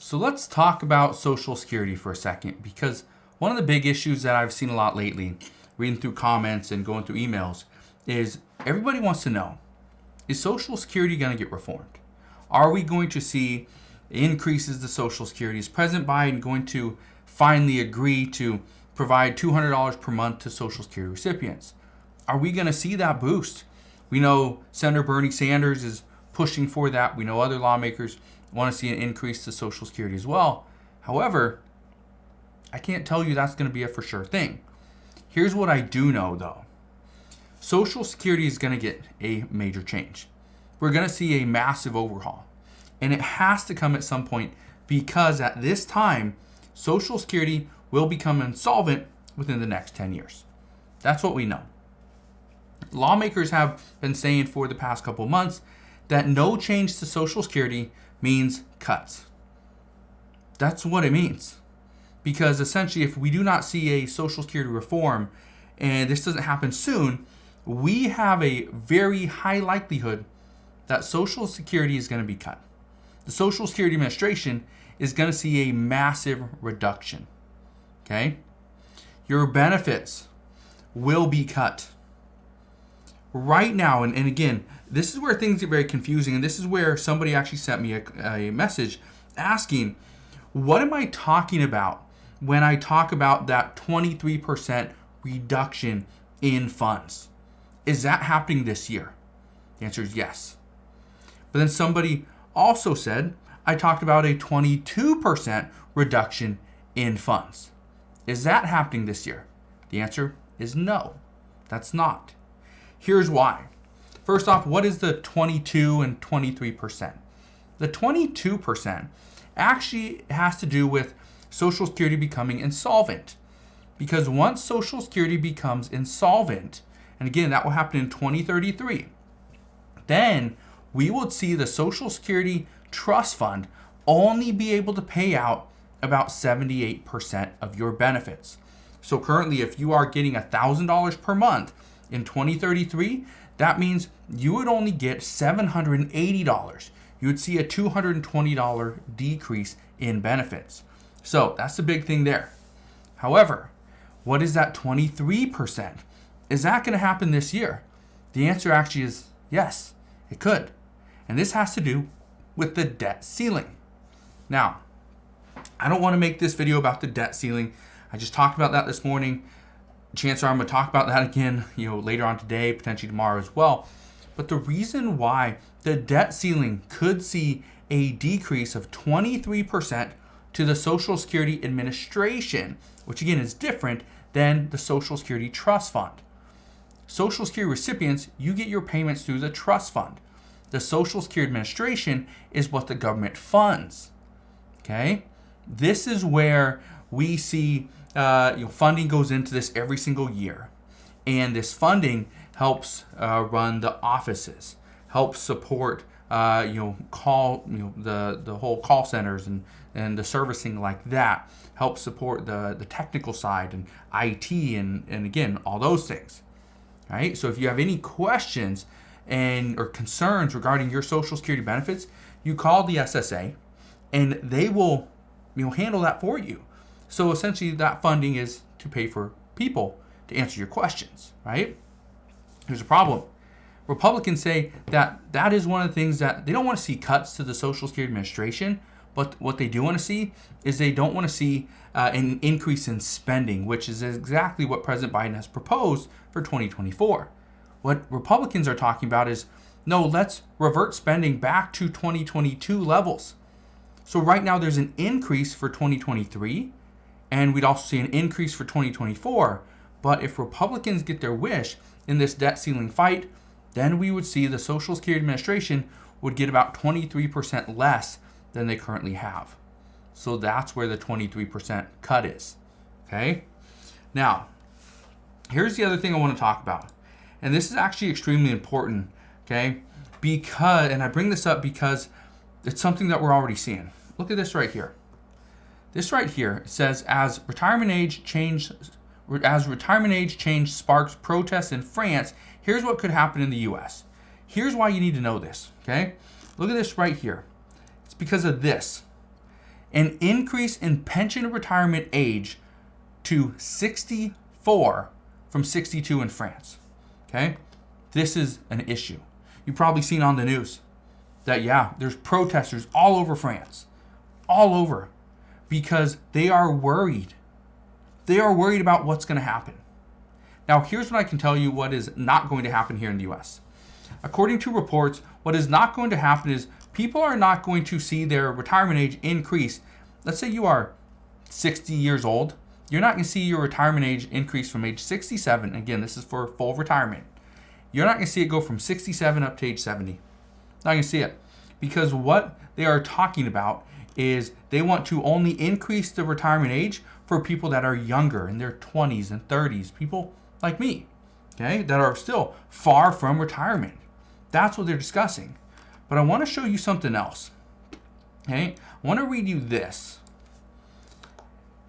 So let's talk about Social Security for a second, because one of the big issues that I've seen a lot lately, reading through comments and going through emails, is everybody wants to know, is Social Security going to get reformed? Are we going to see increases to Social Security? Is President Biden going to finally agree to provide $200 per month to Social Security recipients? Are we going to see that boost? We know Senator Bernie Sanders is pushing for that. We know other lawmakers want to see an increase to Social Security as well. However, I can't tell you that's going to be a for sure thing. Here's what I do know though. Social Security is going to get a major change. We're going to see a massive overhaul. And it has to come at some point, because at this time, Social Security will become insolvent within the next 10 years. That's what we know. Lawmakers have been saying for the past couple of months that no change to Social Security means cuts. That's what it means. Because essentially, if we do not see a Social Security reform, and this doesn't happen soon, we have a very high likelihood that Social Security is going to be cut. The Social Security Administration is going to see a massive reduction. Okay? Your benefits will be cut. Right now, and again, this is where things get very confusing, and this is where somebody actually sent me a message asking, what am I talking about when I talk about that 23% reduction in funds? Is that happening this year? The answer is yes. But then somebody also said, I talked about a 22% reduction in funds. Is that happening this year? The answer is no, that's not. Here's why. First off, what is the 22 and 23%? The 22% actually has to do with Social Security becoming insolvent. Because once Social Security becomes insolvent, and again, that will happen in 2033, then we will see the Social Security Trust Fund only be able to pay out about 78% of your benefits. So currently, if you are getting $1,000 per month in 2033, that means you would only get $780. You would see a $220 decrease in benefits. So that's the big thing there. However, what is that 23%? Is that going to happen this year? The answer actually is yes, it could. And this has to do with the debt ceiling. Now, I don't want to make this video about the debt ceiling. I just talked about that this morning. Chances are I'm going to talk about that again, later on today, potentially tomorrow as well. But the reason why the debt ceiling could see a decrease of 23% to the Social Security Administration, which again is different than the Social Security Trust Fund. Social Security recipients, you get your payments through the trust fund. The Social Security Administration is what the government funds. Okay? This is where we see funding goes into this every single year. And this funding helps run the offices, helps support the whole call centers and the servicing like that, helps support the technical side and IT and again, all those things. All right? So if you have any questions or concerns regarding your Social Security benefits, you call the SSA and they will handle that for you. So essentially that funding is to pay for people to answer your questions, right? Here's a problem. Republicans say that is one of the things that they don't want to see cuts to the Social Security Administration, but what they do want to see is they don't want to see an increase in spending, which is exactly what President Biden has proposed for 2024. What Republicans are talking about is, no, let's revert spending back to 2022 levels. So right now there's an increase for 2023, and we'd also see an increase for 2024. But if Republicans get their wish in this debt ceiling fight, then we would see the Social Security Administration would get about 23% less than they currently have. So that's where the 23% cut is. Okay? Now, here's the other thing I want to talk about. And this is actually extremely important, okay? And I bring this up because it's something that we're already seeing. Look at this right here. This right here says, as retirement age change sparks protests in France, here's what could happen in the US. Here's why you need to know this, okay? Look at this right here. It's because of this. an increase in pension and retirement age to 64 from 62 in France. Okay? This is an issue. You've probably seen on the news that, yeah, there's protesters all over France, all over, because they are worried. They are worried about what's going to happen. Now, here's what I can tell you what is not going to happen here in the US. According to reports, what is not going to happen is people are not going to see their retirement age increase. Let's say you are 60 years old. You're not going to see your retirement age increase from age 67. Again, this is for full retirement. You're not going to see it go from 67 up to age 70. Not going to see it. Because what they are talking about is they want to only increase the retirement age for people that are younger, in their 20s and 30s, people like me, okay, that are still far from retirement. That's what they're discussing. But I want to show you something else. Okay? I want to read you this.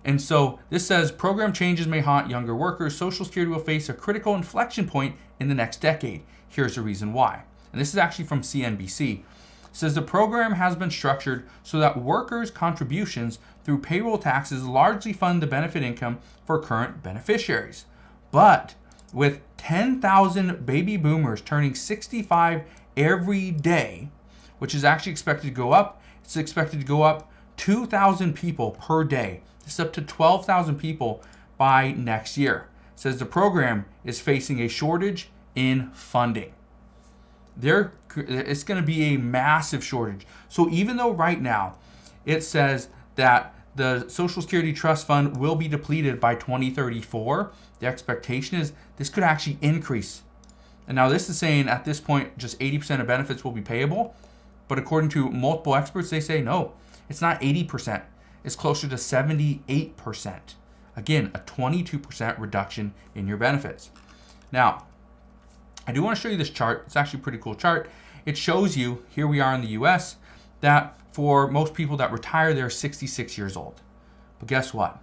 And so this says, program changes may haunt younger workers. Social Security will face a critical inflection point in the next decade. Here's the reason why. And this is actually from CNBC. It says the program has been structured so that workers' contributions through payroll taxes largely fund the benefit income for current beneficiaries. But with 10,000 baby boomers turning 65 every day, which is actually expected to go up, it's expected to go up 2,000 people per day. This is up to 12,000 people by next year. It says the program is facing a shortage in funding. It's going to be a massive shortage. So even though right now it says that the Social Security Trust Fund will be depleted by 2034, the expectation is this could actually increase. And now this is saying at this point just 80% of benefits will be payable. But according to multiple experts, they say no, it's not 80%. It's closer to 78%. Again, a 22% reduction in your benefits. Now, I do want to show you this chart. It's actually a pretty cool chart. It shows you, here we are in the US, that for most people that retire, they're 66 years old. But guess what?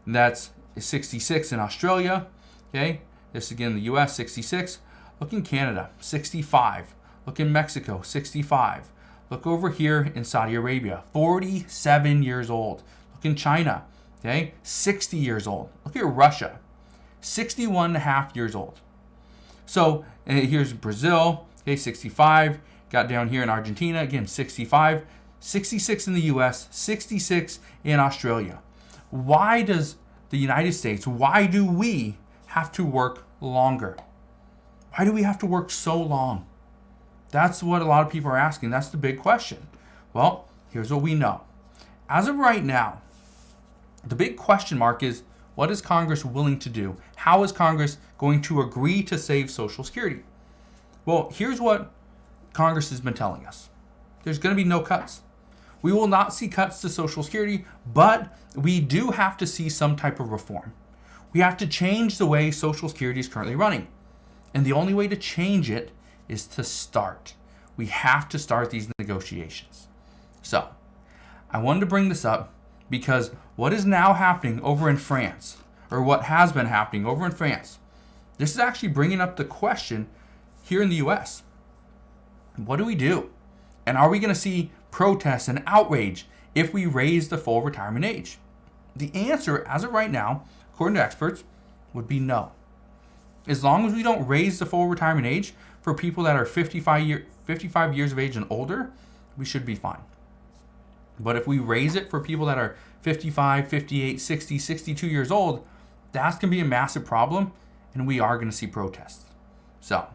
That's 66 in Australia. Okay, this again, the US, 66. Look in Canada, 65. Look in Mexico, 65. Look over here in Saudi Arabia, 47 years old. Look in China, okay, 60 years old. Look at Russia, 61 and a half years old. So here's Brazil, okay, 65. Got down here in Argentina, again, 65. 66 in the US, 66 in Australia. Why does the United States, why do we have to work longer? Why do we have to work so long? That's what a lot of people are asking. That's the big question. Well, here's what we know. As of right now, the big question mark is, what is Congress willing to do? How is Congress going to agree to save Social Security? Well, here's what Congress has been telling us. There's going to be no cuts. We will not see cuts to Social Security, but we do have to see some type of reform. We have to change the way Social Security is currently running. And the only way to change it is to start. We have to start these negotiations. So, I wanted to bring this up because what is now happening over in France, or what has been happening over in France, this is actually bringing up the question here in the US. What do we do? And are we going to see protests and outrage if we raise the full retirement age? The answer, as of right now, according to experts, would be no. As long as we don't raise the full retirement age for people that are 55 years of age and older, we should be fine. But if we raise it for people that are 55, 58, 60, 62 years old, that's going to be a massive problem, and we are going to see protests. So,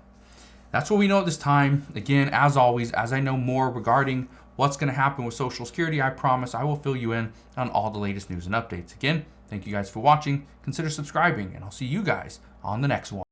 that's what we know at this time. Again, as always, as I know more regarding what's going to happen with Social Security, I promise I will fill you in on all the latest news and updates. Again, thank you guys for watching. Consider subscribing, and I'll see you guys on the next one.